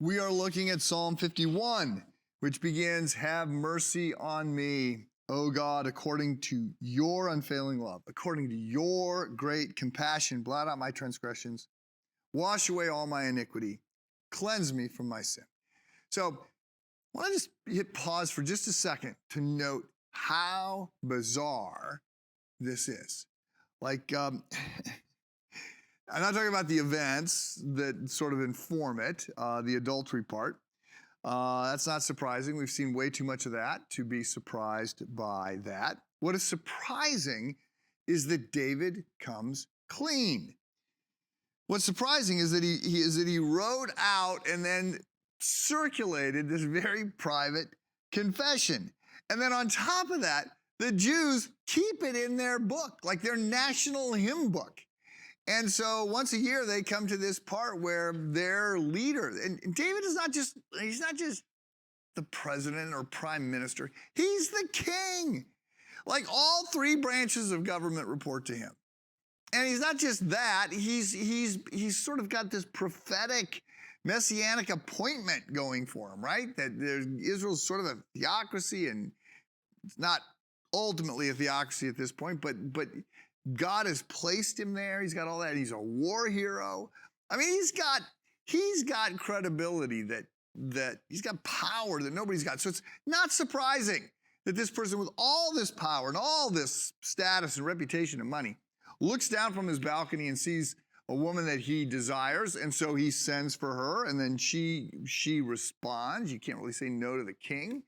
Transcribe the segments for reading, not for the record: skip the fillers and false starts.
We are looking at Psalm 51, which begins, "Have mercy on me, O God, according to your unfailing love, according to your great compassion, blot out my transgressions, wash away all my iniquity, cleanse me from my sin." So I want to just hit pause for just a second to note how bizarre this is. I'm not talking about the events that sort of inform it, the adultery part. That's not surprising. We've seen way too much of that to be surprised by that. What is surprising is that David comes clean. What's surprising is that he wrote out and then circulated this very private confession. And then on top of that, the Jews keep it in their book, like their national hymn book. And so once a year, they come to this part where their leader, and David is he's not just the president or prime minister, he's the king. Like all three branches of government report to him. And he's not just that, he's sort of got this prophetic messianic appointment going for him, right? That Israel's sort of a theocracy, and it's not ultimately a theocracy at this point, but God has placed him there. He's got all that. He's a war hero. I mean, he's got credibility that he's got power that nobody's got. So it's not surprising that this person with all this power and all this status and reputation and money looks down from his balcony and sees a woman that he desires, and so he sends for her, and then she responds. You can't really say no to the king.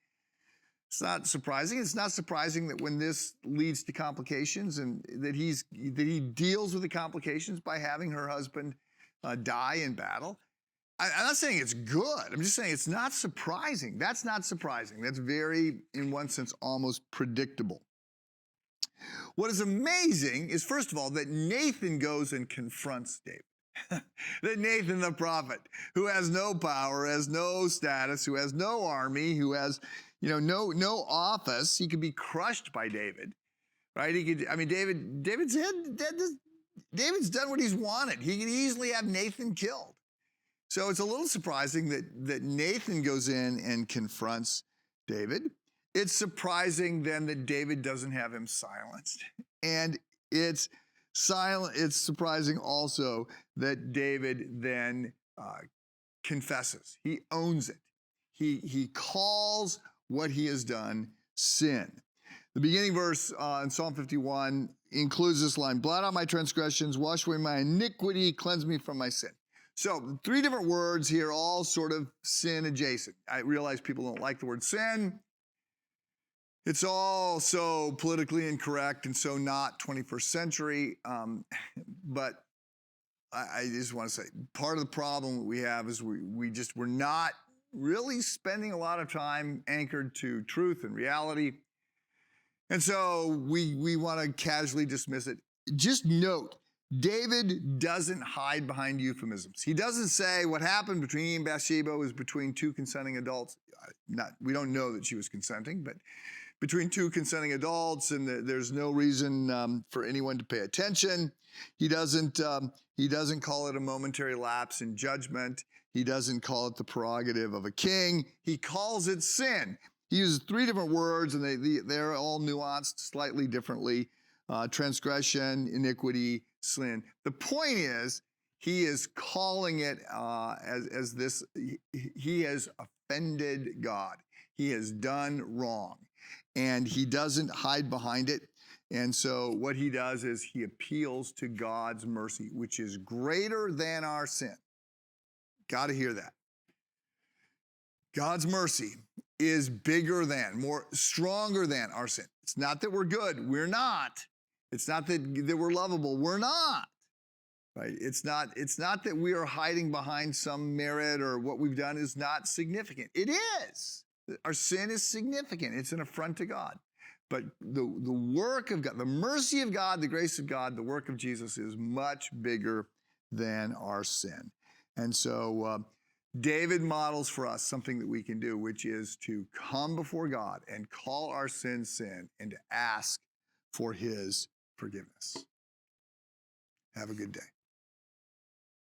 It's not surprising. It's not surprising that when this leads to complications, and that he deals with the complications by having her husband die in battle. I'm not saying it's good. I'm just saying it's not surprising. That's not surprising. That's very, in one sense, almost predictable. What is amazing is, first of all, that Nathan goes and confronts David. That Nathan the prophet, who has no power, has no status, who has no army, who has no office, he could be crushed by David, right? David's done what he's wanted. He could easily have Nathan killed. So it's a little surprising that Nathan goes in and confronts David. It's surprising then that David doesn't have him silenced. And it's surprising also that David then confesses. He owns it. He calls what he has done sin. The beginning verse in Psalm 51 includes this line, "Blot out my transgressions, wash away my iniquity, cleanse me from my sin." So 3 different words here, all sort of sin adjacent. I realize people don't like the word sin. It's all so politically incorrect and so not 21st century. But I just want to say, part of the problem we have is we're not really spending a lot of time anchored to truth and reality. And so we want to casually dismiss it. Just note, David doesn't hide behind euphemisms. He doesn't say what happened between he and Bathsheba was between 2 consenting adults. We don't know that she was consenting, but between 2 consenting adults, and there's no reason for anyone to pay attention. He doesn't call it a momentary lapse in judgment. He doesn't call it the prerogative of a king. He calls it sin. He uses 3 different words, and they're all nuanced slightly differently. Transgression, iniquity, sin. The point is, he is calling it as this. He has offended God. He has done wrong. And he doesn't hide behind it. And so what he does is he appeals to God's mercy, which is greater than our sin. Got to hear that. God's mercy is bigger than, stronger than our sin. It's not that we're good. We're not. It's not that we're lovable. We're not. Right? It's not that we are hiding behind some merit or what we've done is not significant. It is. Our sin is significant. It's an affront to God. But the work of God, the mercy of God, the grace of God, the work of Jesus is much bigger than our sin. And so David models for us something that we can do, which is to come before God and call our sin sin and to ask for his forgiveness. Have a good day.